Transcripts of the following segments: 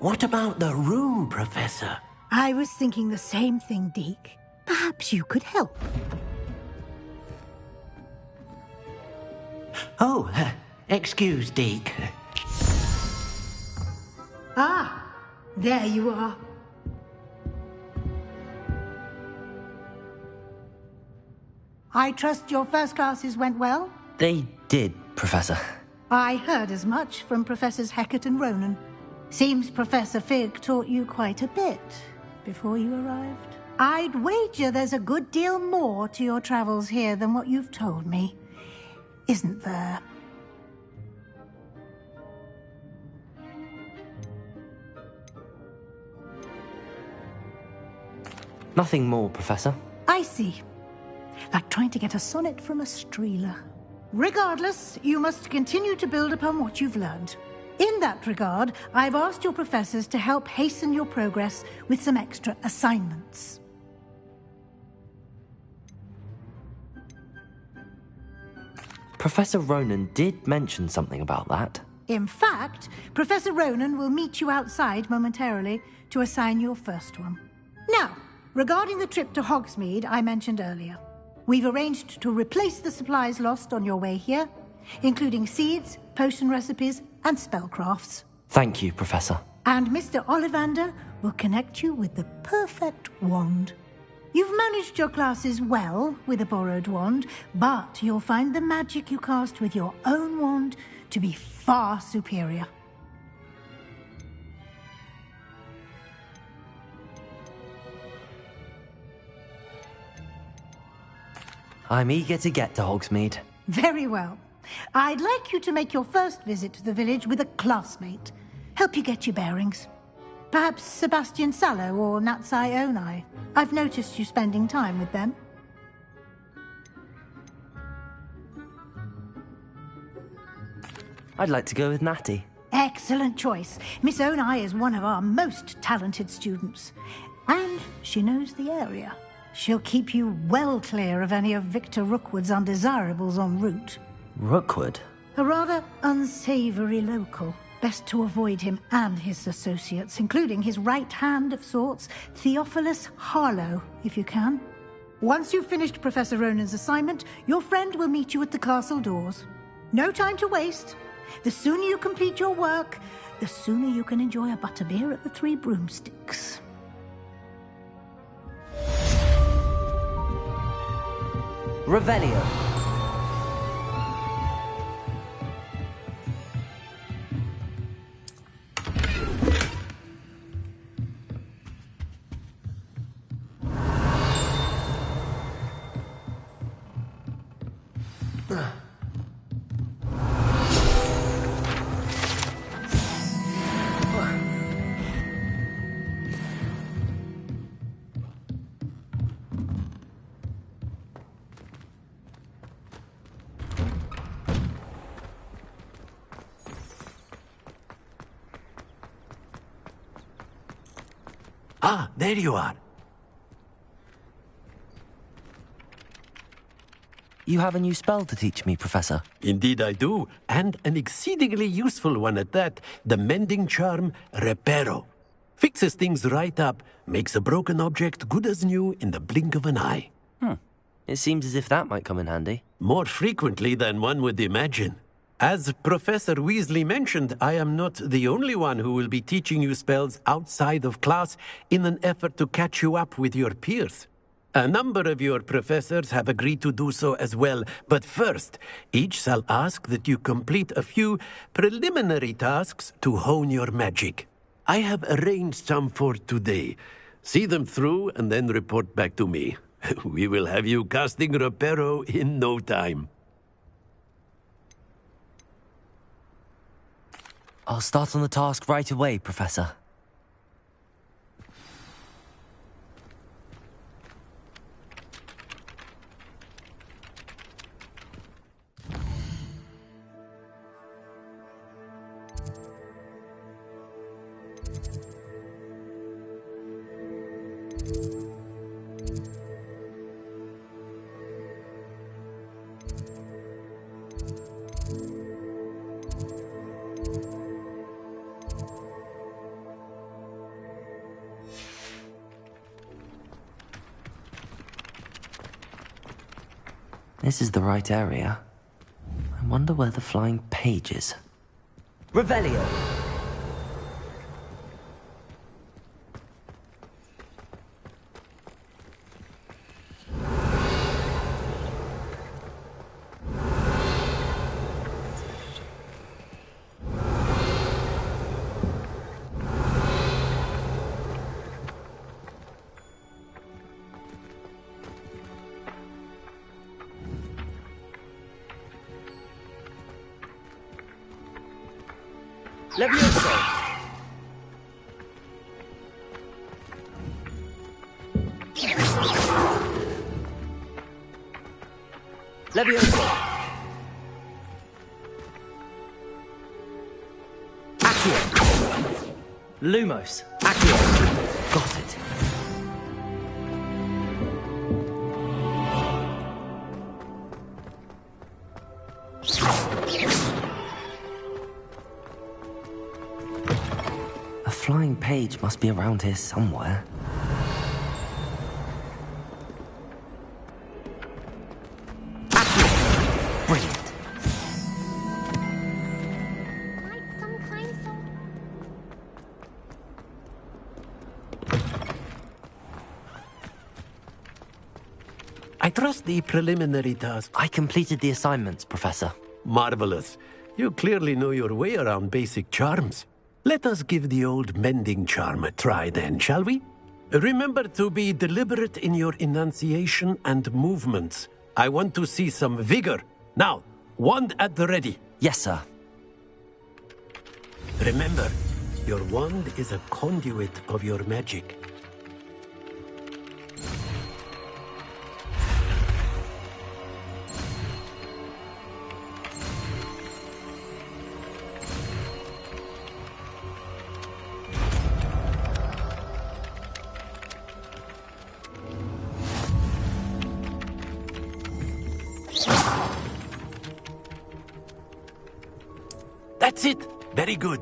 What about the room, Professor? I was thinking the same thing, Deke. Perhaps you could help. Oh, excuse, Deke. Ah, there you are. I trust your first classes went well? They did, Professor. I heard as much from Professors Hecat and Ronan. Seems Professor Fig taught you quite a bit before you arrived. I'd wager there's a good deal more to your travels here than what you've told me. Isn't there? Nothing more, Professor. I see. Like trying to get a sonnet from a streeler. Regardless, you must continue to build upon what you've learned. In that regard, I've asked your professors to help hasten your progress with some extra assignments. Professor Ronan did mention something about that. In fact, Professor Ronan will meet you outside momentarily to assign your first one. Now, regarding the trip to Hogsmeade I mentioned earlier, we've arranged to replace the supplies lost on your way here, including seeds, potion recipes, and spellcrafts. Thank you, Professor. And Mr. Ollivander will connect you with the perfect wand. You've managed your classes well with a borrowed wand, but you'll find the magic you cast with your own wand to be far superior. I'm eager to get to Hogsmeade. Very well. I'd like you to make your first visit to the village with a classmate. Help you get your bearings. Perhaps Sebastian Sallow or Natsai Onai. I've noticed you spending time with them. I'd like to go with Natty. Excellent choice. Miss Onai is one of our most talented students. And she knows the area. She'll keep you well clear of any of Victor Rookwood's undesirables en route. Rookwood? A rather unsavory local. Best to avoid him and his associates, including his right hand of sorts, Theophilus Harlow, if you can. Once you've finished Professor Ronan's assignment, your friend will meet you at the castle doors. No time to waste. The sooner you complete your work, the sooner you can enjoy a butterbeer at the Three Broomsticks. Revelio. Ah, there you are. You have a new spell to teach me, Professor. Indeed I do, and an exceedingly useful one at that. The mending charm, Reparo. Fixes things right up, makes a broken object good as new in the blink of an eye. It seems as if that might come in handy. More frequently than one would imagine. As Professor Weasley mentioned, I am not the only one who will be teaching you spells outside of class in an effort to catch you up with your peers. A number of your professors have agreed to do so as well, but first, each shall ask that you complete a few preliminary tasks to hone your magic. I have arranged some for today. See them through and then report back to me. We will have you casting Reparo in no time. I'll start on the task right away, Professor. This is the right area. I wonder where the flying page is. Revelio! Levioso! Levioso! Accio! Lumos! Accio! Got it! A flying page must be around here somewhere. Brilliant. I trust the preliminary task. I completed the assignments, Professor. Marvelous. You clearly know your way around basic charms. Let us give the old mending charm a try then, shall we? Remember to be deliberate in your enunciation and movements. I want to see some vigor. Now, wand at the ready. Yes, sir. Remember, your wand is a conduit of your magic. That's it! Very good.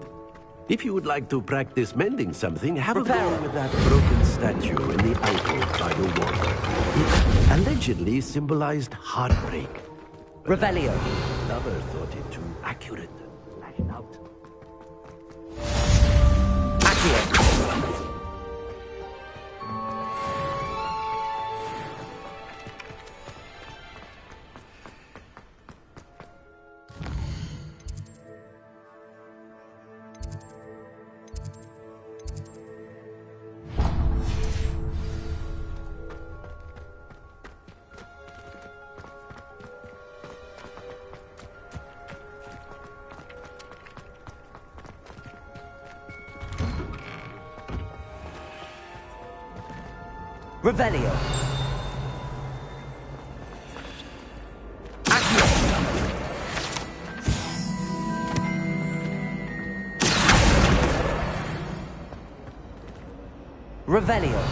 If you would like to practice mending something, have a go with that broken statue in the alcove by the water. It allegedly symbolized heartbreak. Revelio. Lover thought it too accurate. Lash it out. Accio. Revelio. Accio. Revelio.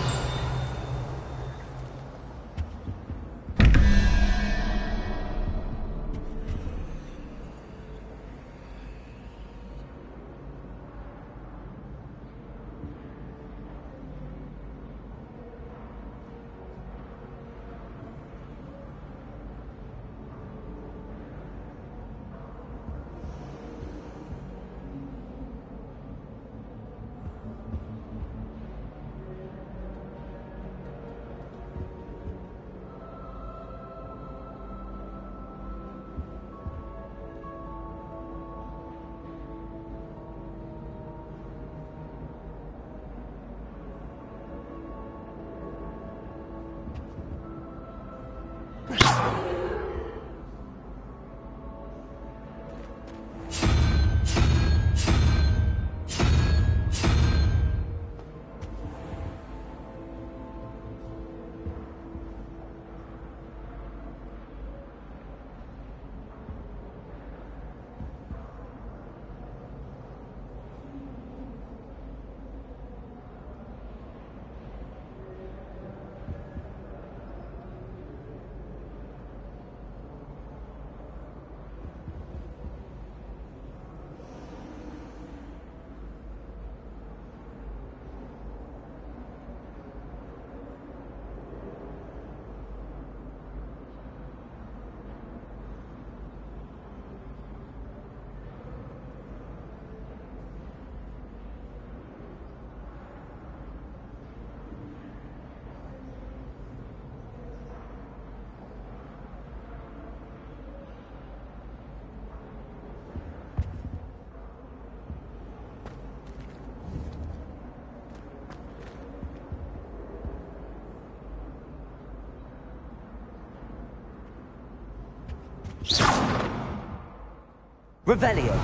Revelio.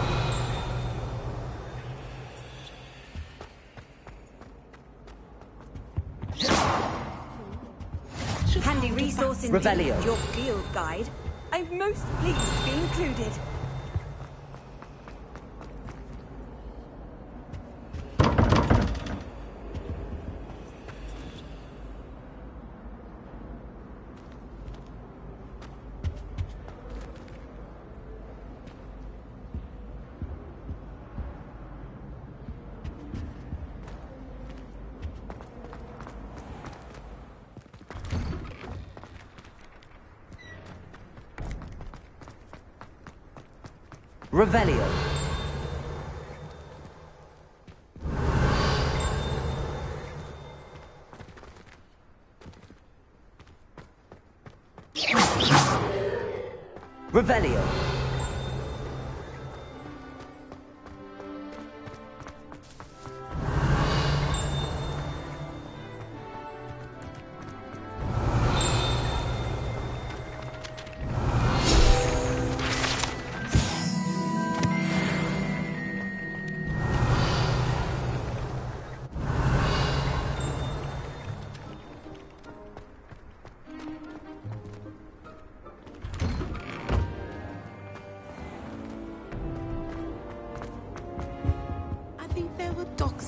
Handy resource indeed. Revelio. Your field guide. I'm most pleased to be included. Revelio. Revelio.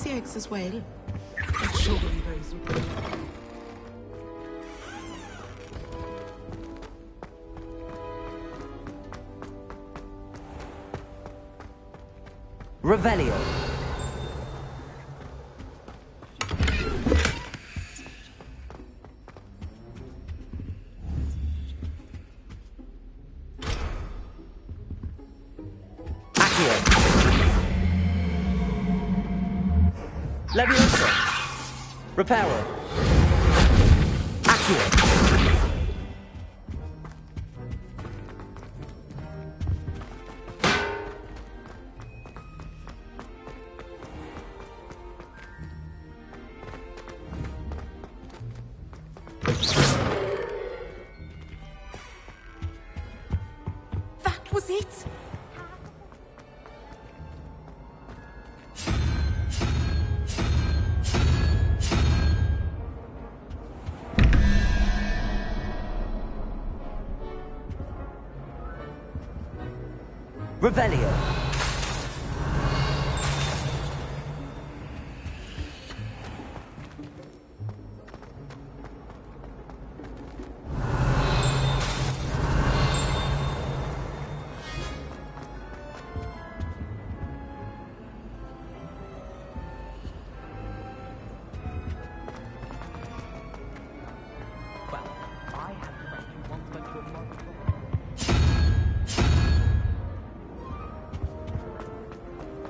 Eggs as well. But sugary berries. Revelio. Leviosa. Reparo. Accio. That was it? Revelio.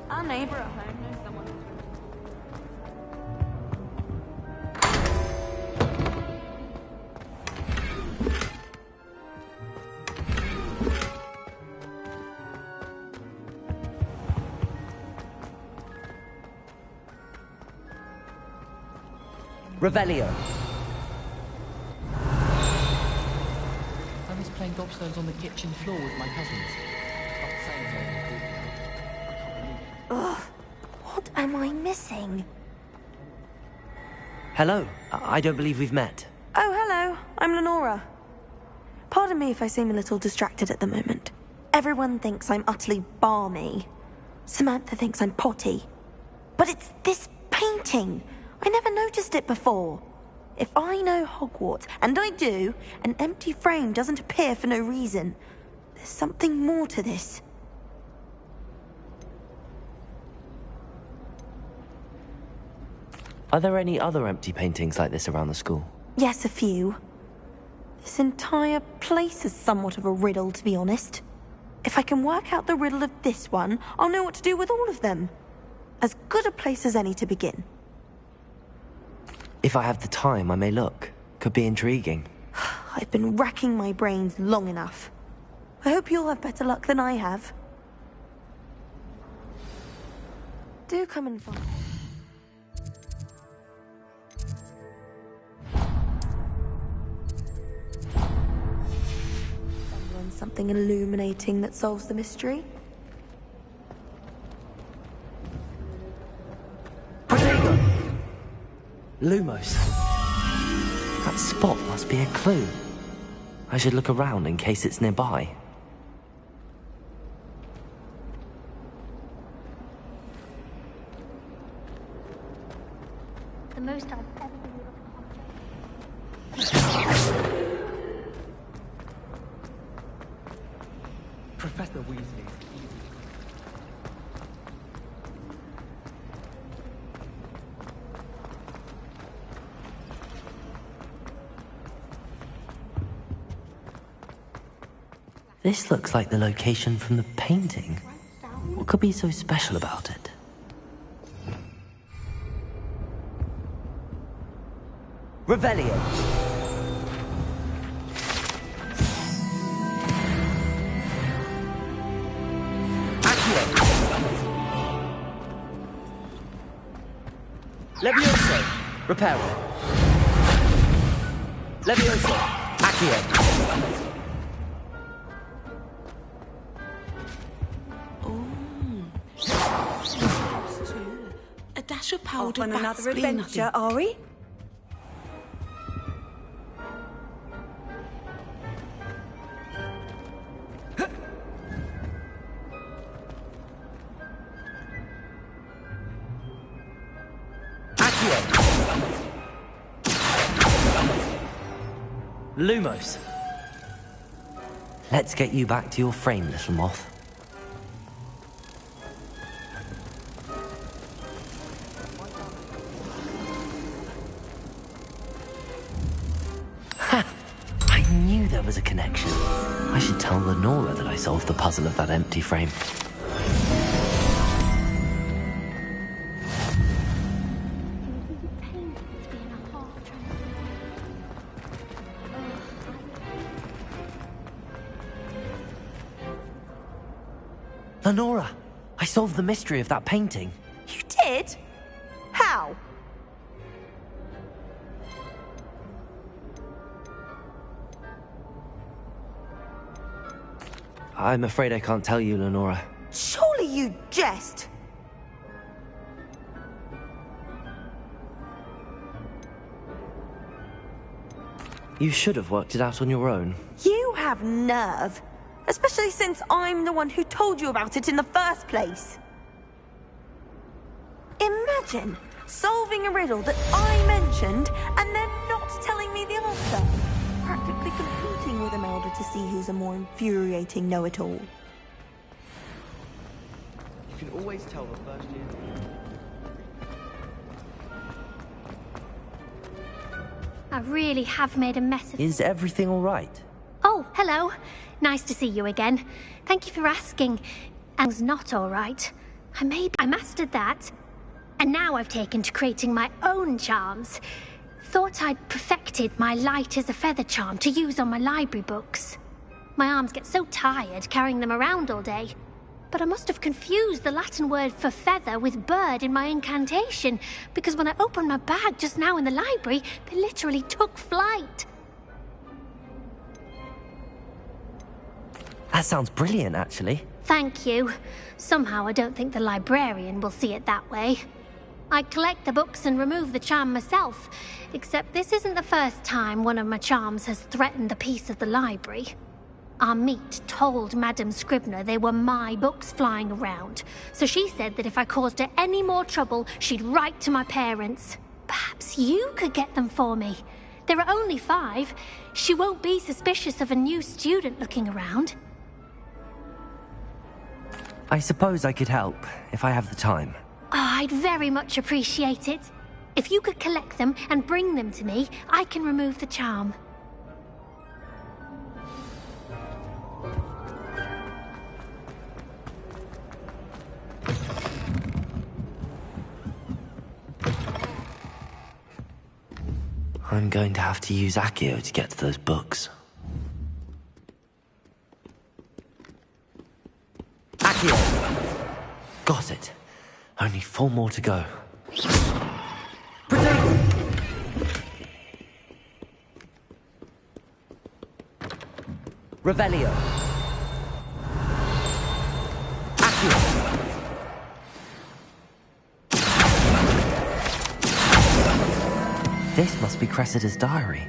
Our neighbor at home knows someone. Revelio. I was playing gobstones on the kitchen floor with my cousins. Ugh. What am I missing? Hello. I don't believe we've met. Oh, hello. I'm Lenora. Pardon me if I seem a little distracted at the moment. Everyone thinks I'm utterly balmy. Samantha thinks I'm potty. But it's this painting. I never noticed it before. If I know Hogwarts, and I do, an empty frame doesn't appear for no reason. There's something more to this. Are there any other empty paintings like this around the school? Yes, a few. This entire place is somewhat of a riddle, to be honest. If I can work out the riddle of this one, I'll know what to do with all of them. As good a place as any to begin. If I have the time, I may look. Could be intriguing. I've been racking my brains long enough. I hope you'll have better luck than I have. Do come and find. Something illuminating that solves the mystery. Lumos. That spot must be a clue. I should look around in case it's nearby. The most I've ever been able Professor Weasley. This looks like the location from the painting. What could be so special about it? Revelio. Accio. Levioso. Reparo. Levioso. Accio. A dash of powder. Off on another adventure, are we? Lumos. Let's get you back to your frame, little moth. Ha! I knew there was a connection. I should tell Lenora that I solved the puzzle of that empty frame. Lenora, I solved the mystery of that painting. You did? How? I'm afraid I can't tell you, Lenora. Surely you jest. You should have worked it out on your own. You have nerve. Especially since I'm the one who told you about it in the first place. Imagine solving a riddle that I mentioned and then not telling me the answer. Practically competing with Imelda to see who's a more infuriating know-it-all. You can always tell the first year. I really have made a mess of... Is everything all right? Oh, hello. Nice to see you again. Thank you for asking. I was not all right. I mastered that. And now I've taken to creating my own charms. Thought I'd perfected my light as a feather charm to use on my library books. My arms get so tired carrying them around all day. But I must have confused the Latin word for feather with bird in my incantation, because when I opened my bag just now in the library, they literally took flight. That sounds brilliant, actually. Thank you. Somehow I don't think the librarian will see it that way. I collect the books and remove the charm myself, except this isn't the first time one of my charms has threatened the peace of the library. Our meet told Madame Scribner they were my books flying around, so she said that if I caused her any more trouble, she'd write to my parents. Perhaps you could get them for me. There are only 5. She won't be suspicious of a new student looking around. I suppose I could help, if I have the time. Oh, I'd very much appreciate it. If you could collect them and bring them to me, I can remove the charm. I'm going to have to use Accio to get to those books. Accio! Got it. Only 4 more to go. Protego! Revelio. Accio! This must be Cressida's diary.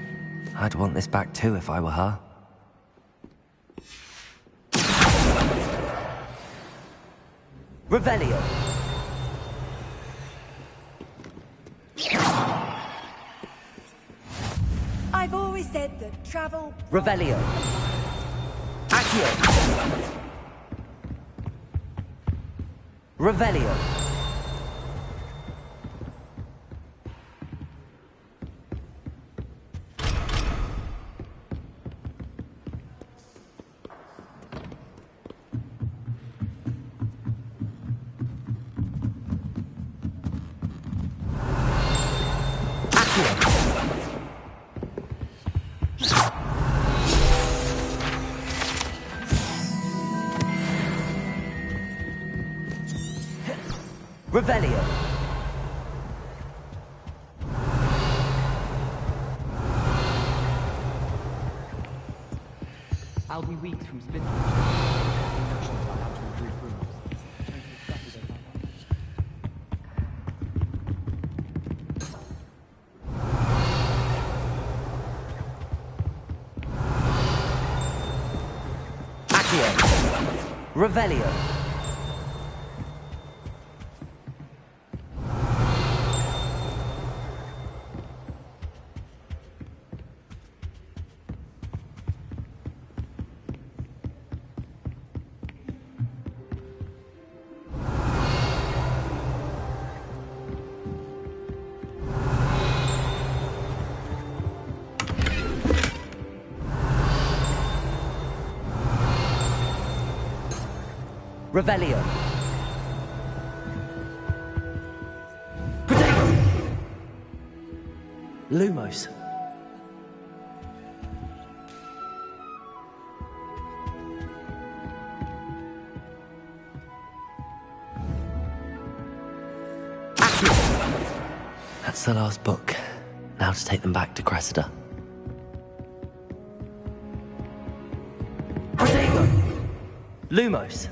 I'd want this back too if I were her. Revelio. I've always said that travel... Revelio. Accio. Revelio. Revelio. I'll be weak from splinter. Instructions on how to improve rooms. Accio. Revelio. Revelio. Protego. Lumos. Accio. That's the last book. Now to take them back to Cressida. Protego. Lumos.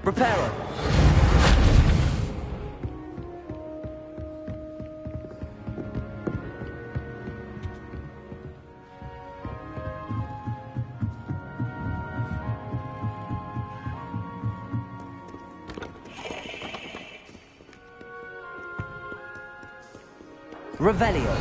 Reparo. Revelio.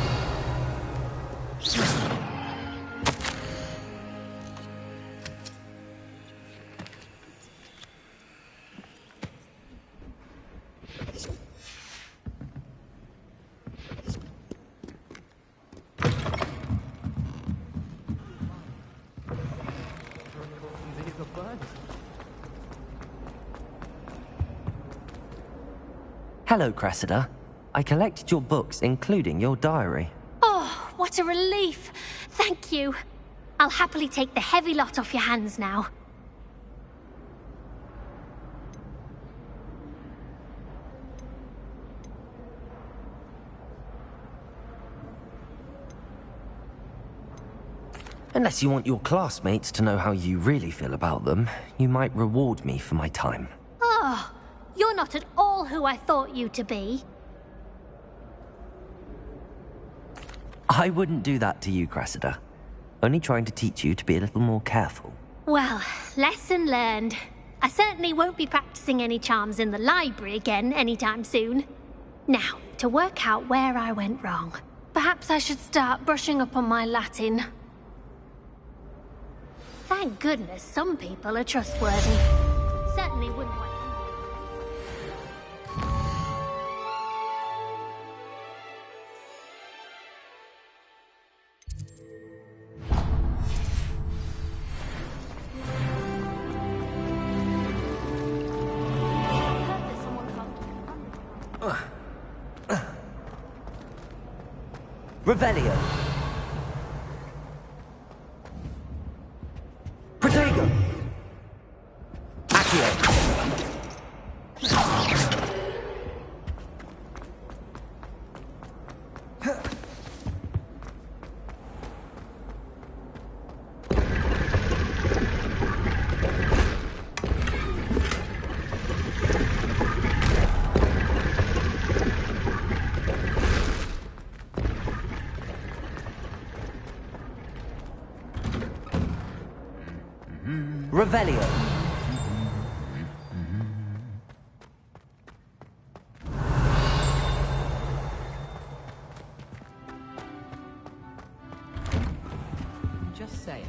Hello, Cressida. I collected your books, including your diary. Oh, what a relief. Thank you. I'll happily take the heavy lot off your hands now. Unless you want your classmates to know how you really feel about them, you might reward me for my time. Oh, you're not at all who I thought you to be. I wouldn't do that to you, Cressida. Only trying to teach you to be a little more careful. Well, lesson learned. I certainly won't be practicing any charms in the library again anytime soon. Now, to work out where I went wrong. Perhaps I should start brushing up on my Latin. Thank goodness some people are trustworthy. Certainly wouldn't want... Revelio. Protego. Accio. Revelio. Just saying.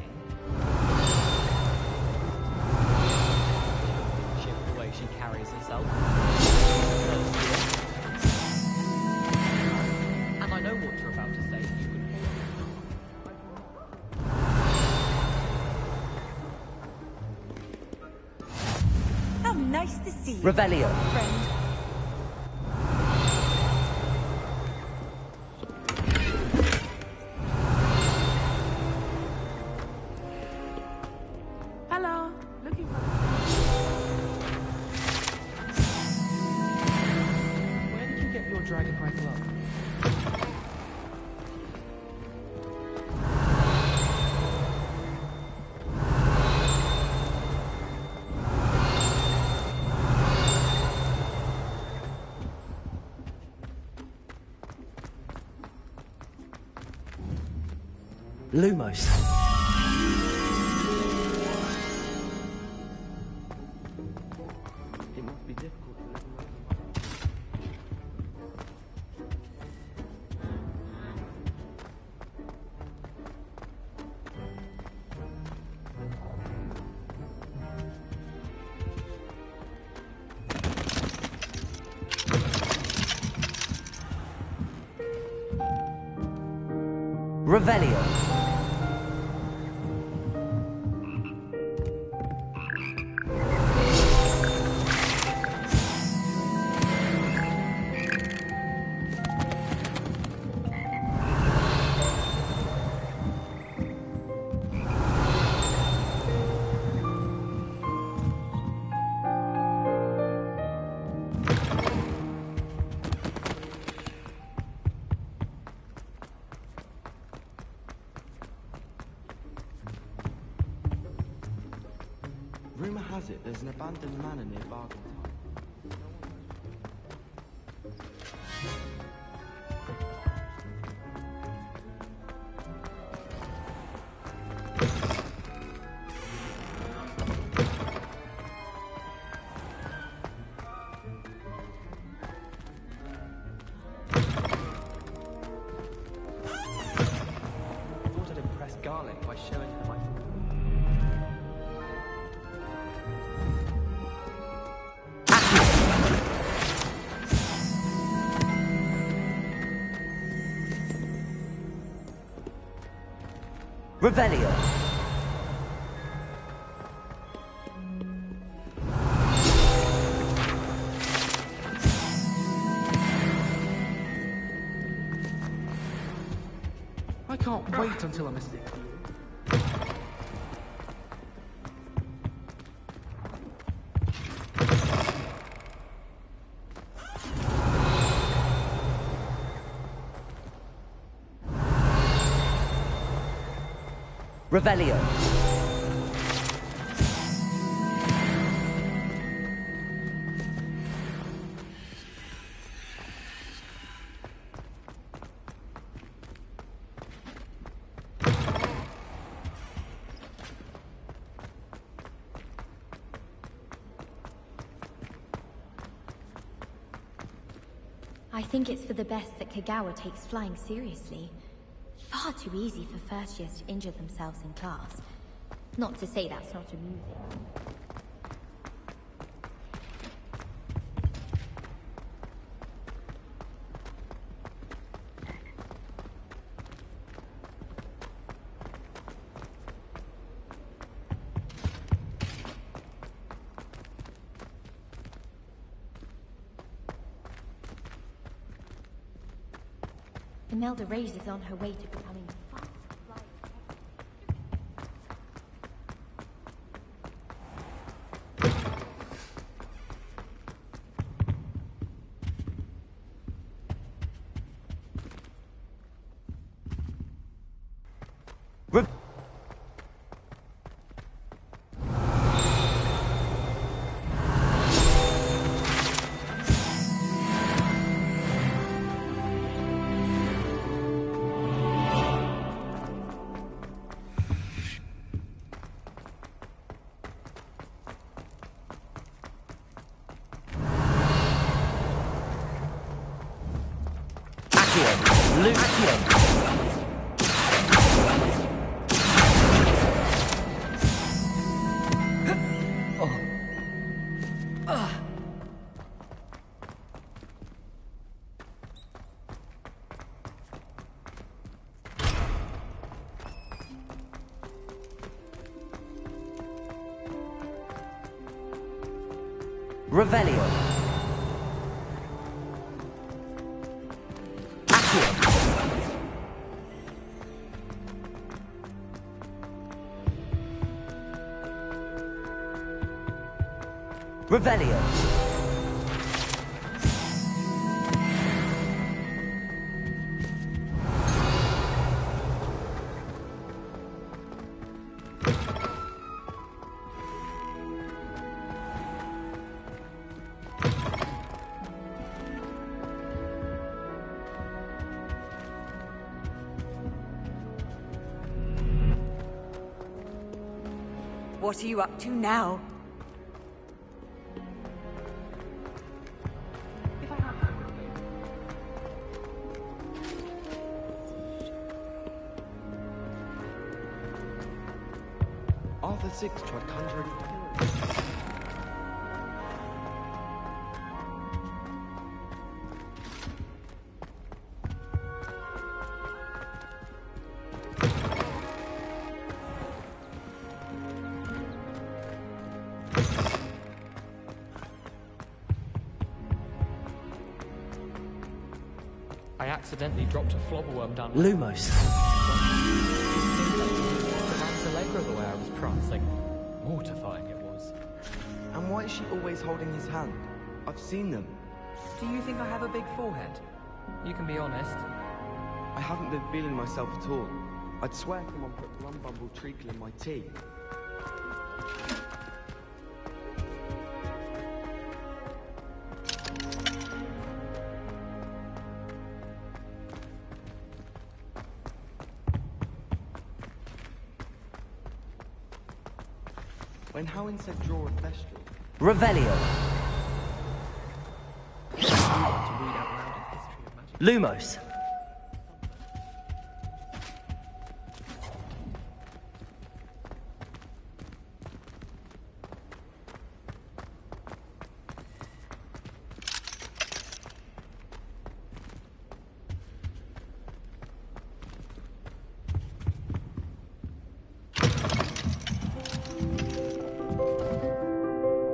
Shit, the way she carries herself. And I know what you're about to say. You can How nice to see you, Revelio. friend. Hello. Looking for... Where did you get your dragon rifle up? Lumos. It must be difficult to live away. Revelio. Rumour has it there's an abandoned manor near Bargain Time. I thought I'd impress Garlic by showing her my... Revelio. I can't wait until I'm a stick. Revelio. I think it's for the best that Kagawa takes flying seriously. Far too easy for first years to injure themselves in class. Not to say that's not amusing. Imelda Reyes is on her way to becoming Revelio. Revelio. What are you up to now? Arthur VI tried conjuring. I accidentally dropped a flobberworm down. Lumos. Allegra the way I was prancing. Mortifying it was. And why is she always holding his hand? I've seen them. Do you think I have a big forehead? You can be honest. I haven't been feeling myself at all. I'd swear someone put rum bumble treacle in my tea. When Howin said draw a bestial. Revelio. Lumos.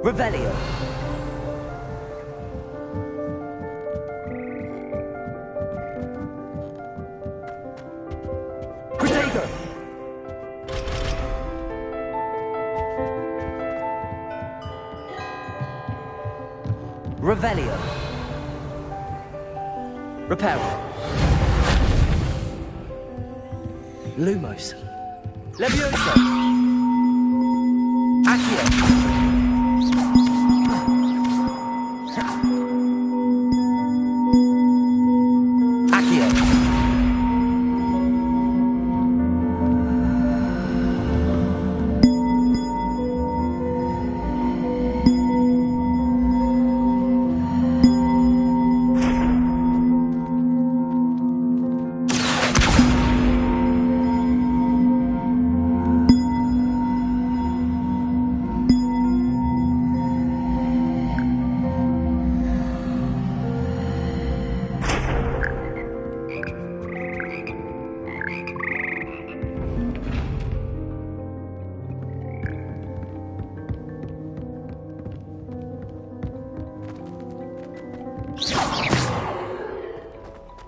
Revelio. Protego. Revelio. Reparo. Lumos. Levioso. Accio.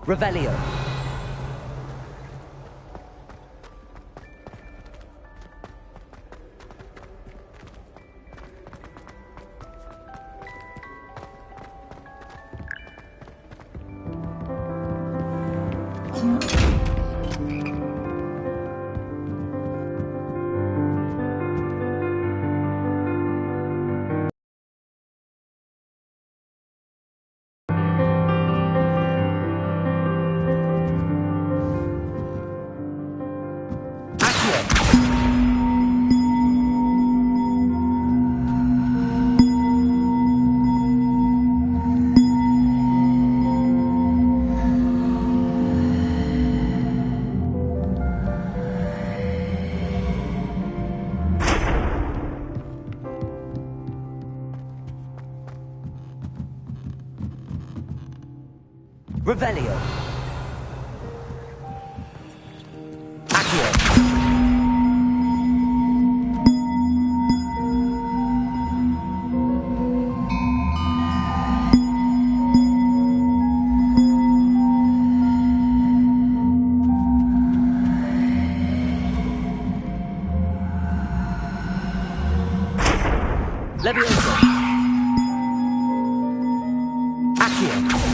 Revelio. Revelio. Accio. Levioso. Accio.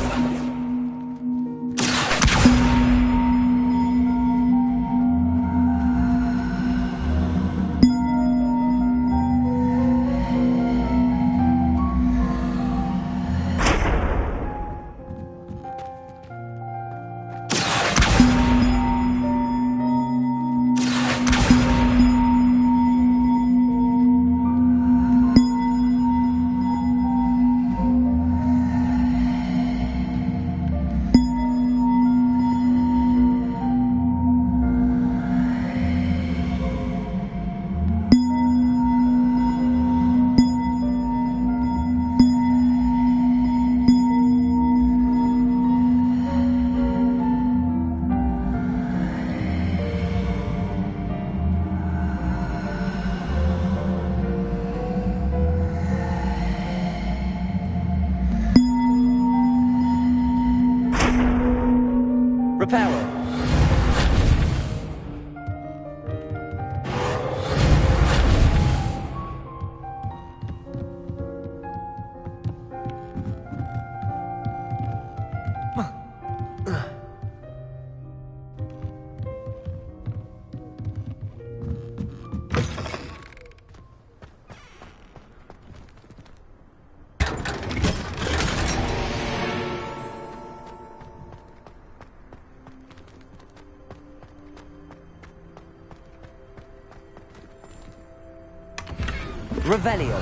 Reparo. Revelio.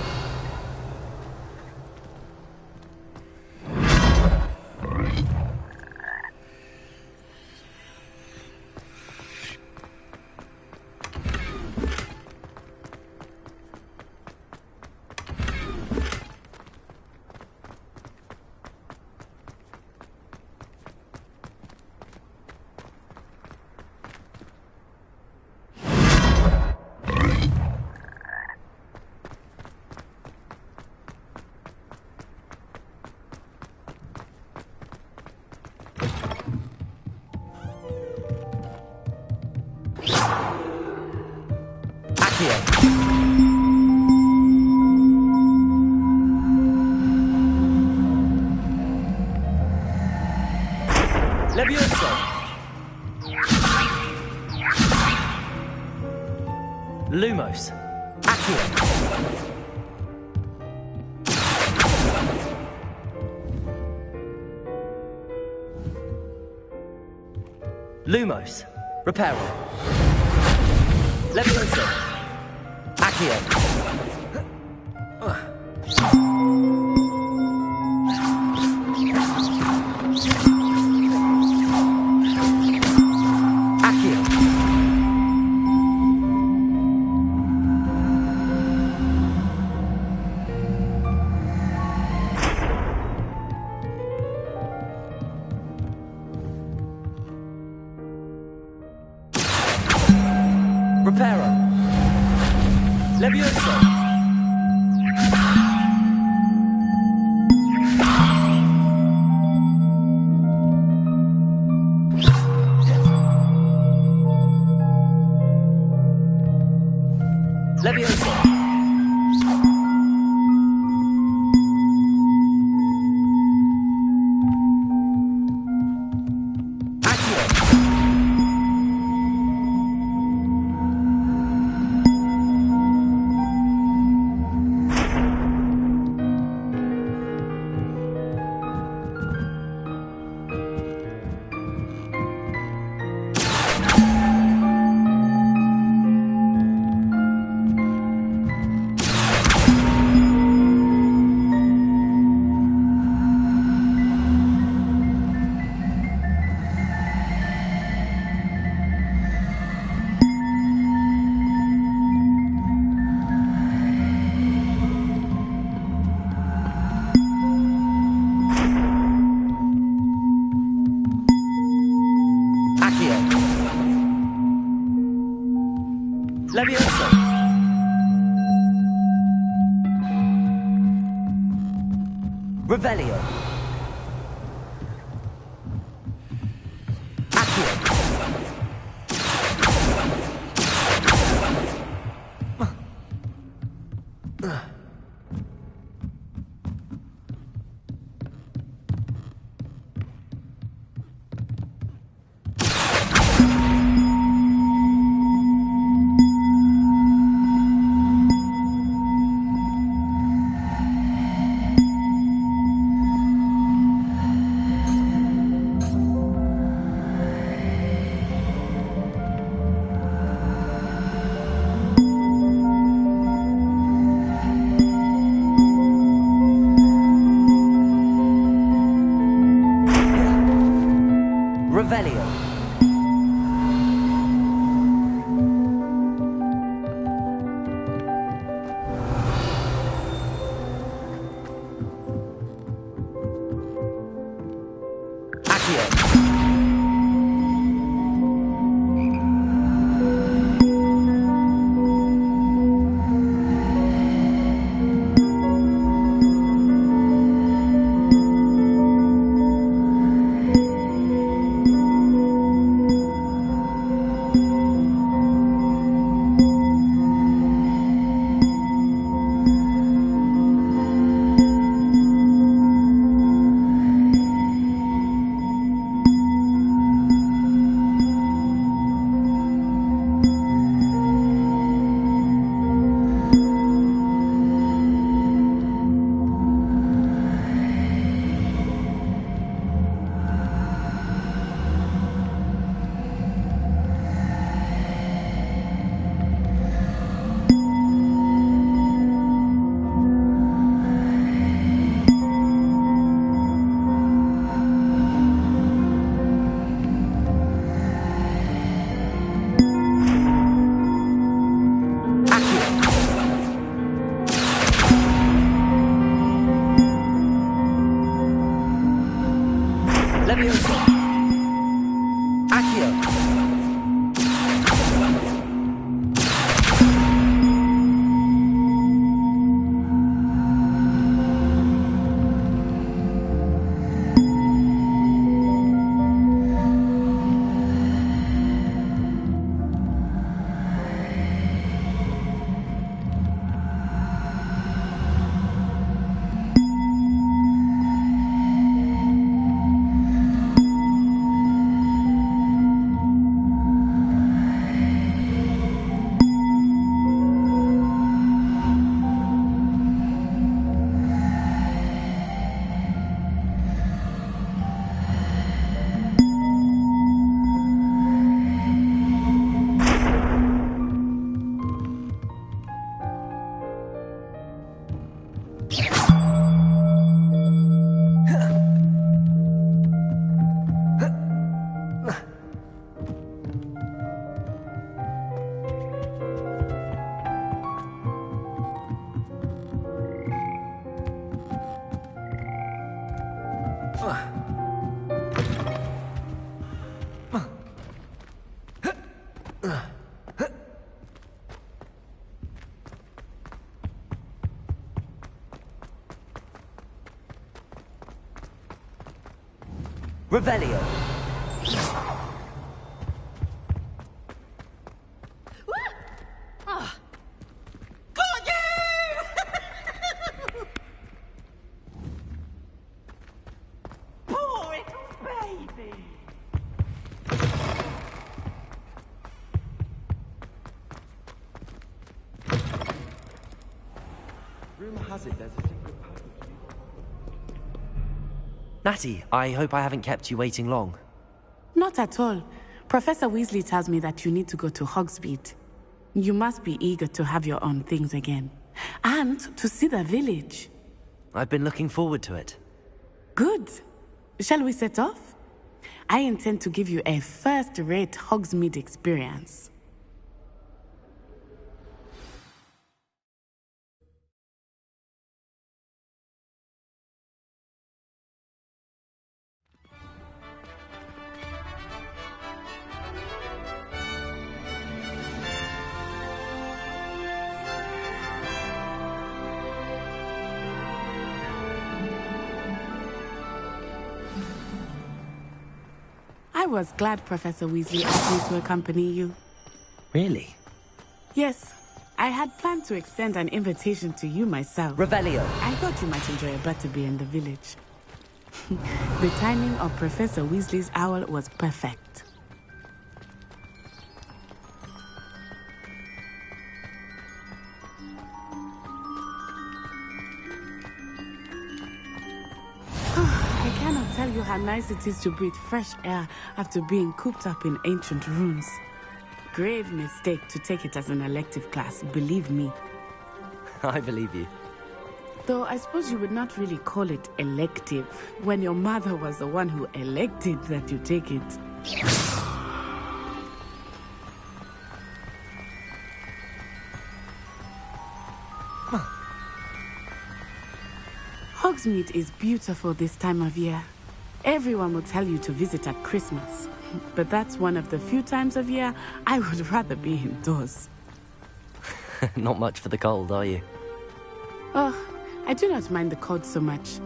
Levioso. Lumos. Accio. Lumos. Reparo. Levioso. Accio. Reparo. Levioso. Levioso. Accio. Revelio. Revelio. Revelio. Rumor has it there's a secret passage. Natty, I hope I haven't kept you waiting long. Not at all. Professor Weasley tells me that you need to go to Hogsmeade. You must be eager to have your own things again. And to see the village. I've been looking forward to it. Good. Shall we set off? I intend to give you a first-rate Hogsmeade experience. was glad Professor Weasley asked me to accompany you. Really? Yes. I had planned to extend an invitation to you myself. Revelio. I thought you might enjoy a butterbeer in the village. The timing of Professor Weasley's owl was perfect. I cannot tell you how nice it is to breathe fresh air after being cooped up in ancient rooms. Grave mistake to take it as an elective class, believe me. I believe you. Though I suppose you would not really call it elective when your mother was the one who elected that you take it. Hogsmeade is beautiful this time of year. Everyone will tell you to visit at Christmas. But that's one of the few times of year I would rather be indoors. Not much for the cold, are you? Oh, I do not mind the cold so much,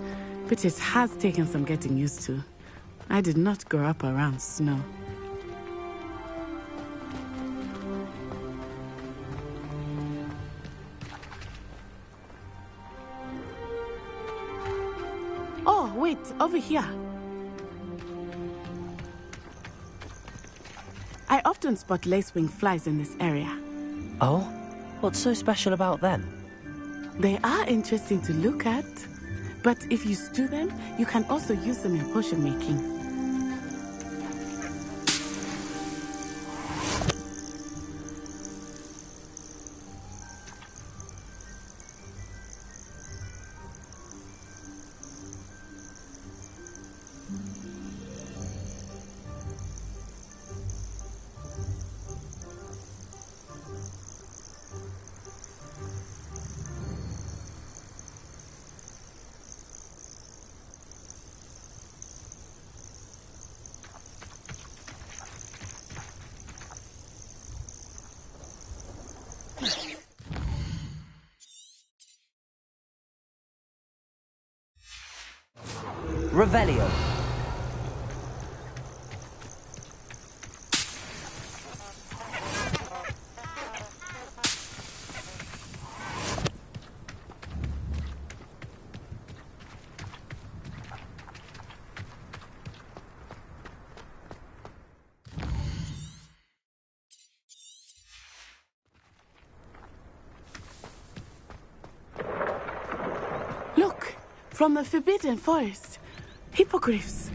but it has taken some getting used to. I did not grow up around snow. Oh, wait, over here. I often spot lacewing flies in this area. Oh? What's so special about them? They are interesting to look at, but if you stew them, you can also use them in potion making. Revelio. Look, from the Forbidden Forest. Hippogriffs.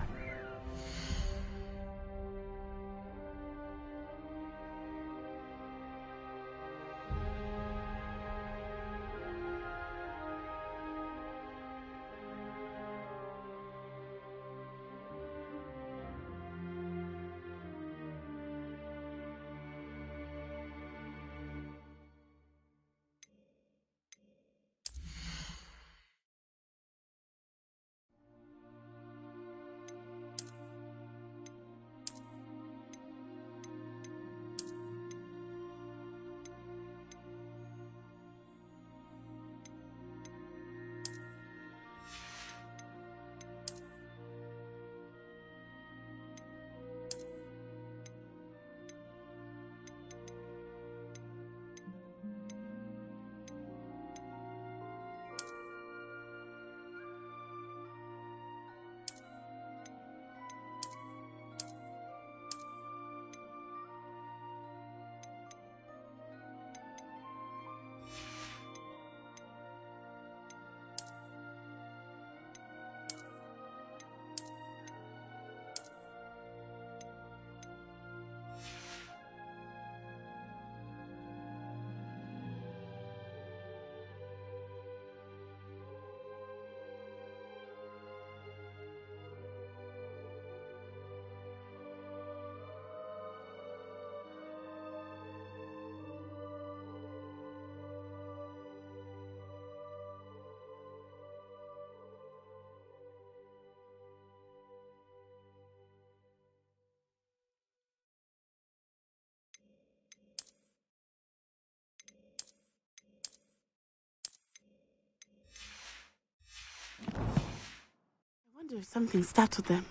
I wonder if something startled them.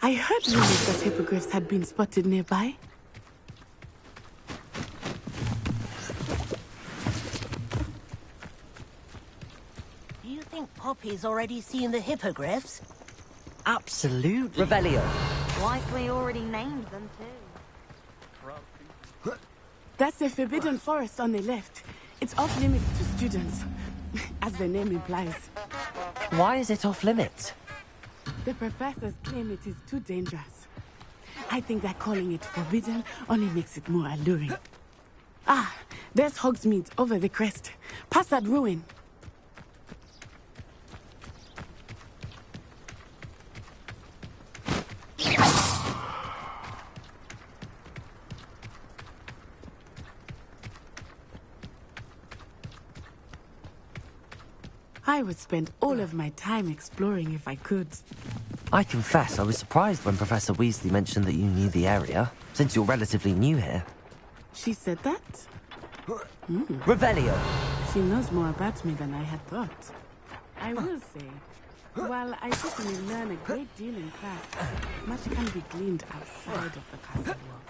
I heard rumors that hippogriffs had been spotted nearby. Do you think Poppy's already seen the hippogriffs? Absolutely. Revelio. Like we already named them too. That's the forbidden forest on the left. It's off limits to students, as the name implies. Why is it off limits? The professors claim it is too dangerous. I think that calling it forbidden only makes it more alluring. Ah, there's Hogsmeade over the crest. Past that ruin. I would spend all of my time exploring if I could. I confess, I was surprised when Professor Weasley mentioned that you knew the area, since you're relatively new here. She said that? Revelio! She knows more about me than I had thought. I will say, while I certainly learn a great deal in class, much can be gleaned outside of the castle walls.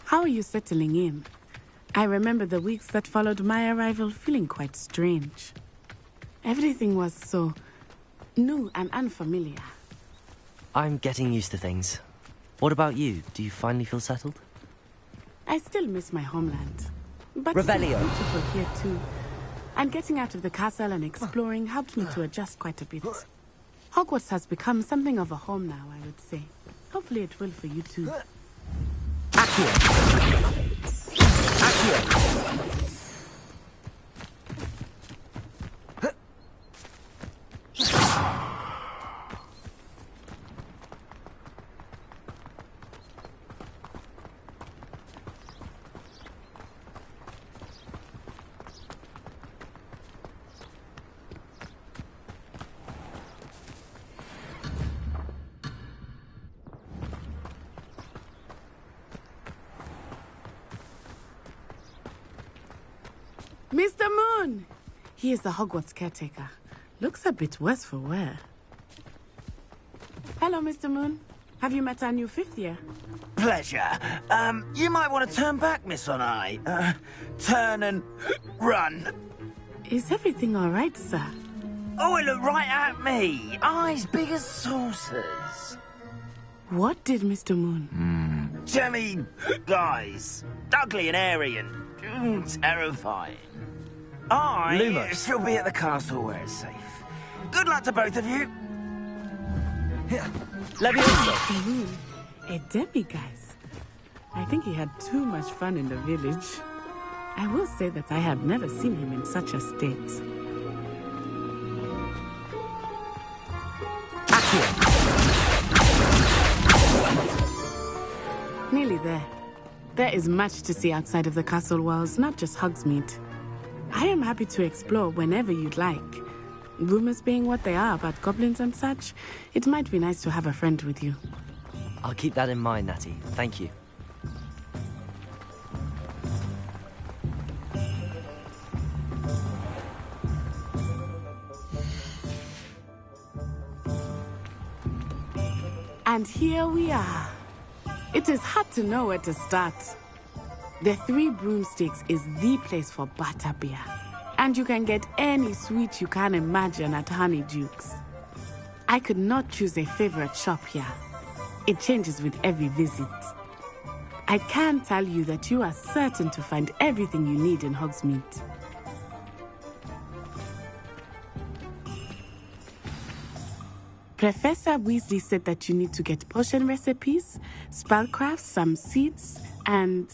How are you settling in? I remember the weeks that followed my arrival feeling quite strange. Everything was so new and unfamiliar. I'm getting used to things. What about you? Do you finally feel settled? I still miss my homeland. But Revelio. it's beautiful here too. And getting out of the castle and exploring helped me to adjust quite a bit. Hogwarts has become something of a home now, I would say. Hopefully it will for you too. Accio! Accio! Mr. Moon! He is the Hogwarts caretaker. Looks a bit worse for wear. Hello, Mr. Moon. Have you met our new fifth year? Pleasure. You might want to turn back, Miss Onai. Turn and run. Is everything all right, sir? Oh, it looked right at me. Eyes big as saucers. What did Mr. Moon? Jemmy guys. Ugly and airy and terrifying. Lumos. She'll be at the castle where it's safe. Good luck to both of you. Levioso! A demiguise. I think he had too much fun in the village. I will say that I have never seen him in such a state. Nearly there. There is much to see outside of the castle walls, not just Hogsmeade. I am happy to explore whenever you'd like. Rumors being what they are about goblins and such, it might be nice to have a friend with you. I'll keep that in mind, Natty. Thank you. And here we are. It is hard to know where to start. The Three Broomsticks is the place for butterbeer. And you can get any sweet you can imagine at Honeyduke's. I could not choose a favorite shop here. It changes with every visit. I can tell you that you are certain to find everything you need in Hogsmeade. Professor Weasley said that you need to get potion recipes, spellcrafts, some seeds, and...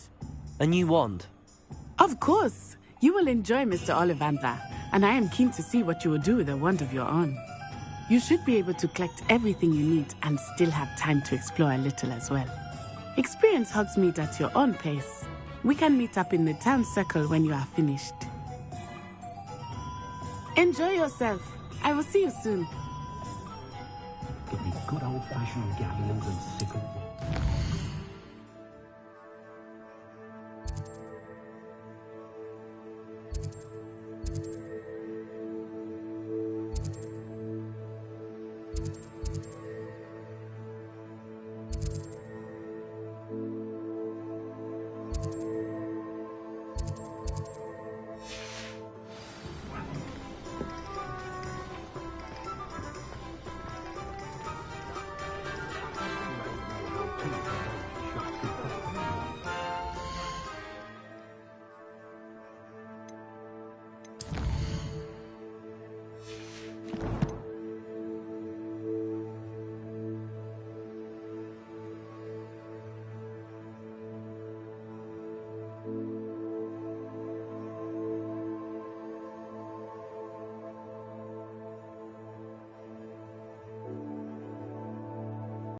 A new wand? Of course! You will enjoy Mr. Ollivander. and I am keen to see what you will do with a wand of your own. You should be able to collect everything you need and still have time to explore a little as well. Experience Hogsmeade at your own pace. We can meet up in the town circle when you are finished. Enjoy yourself. I will see you soon. Give me good old-fashioned galleons and sickle.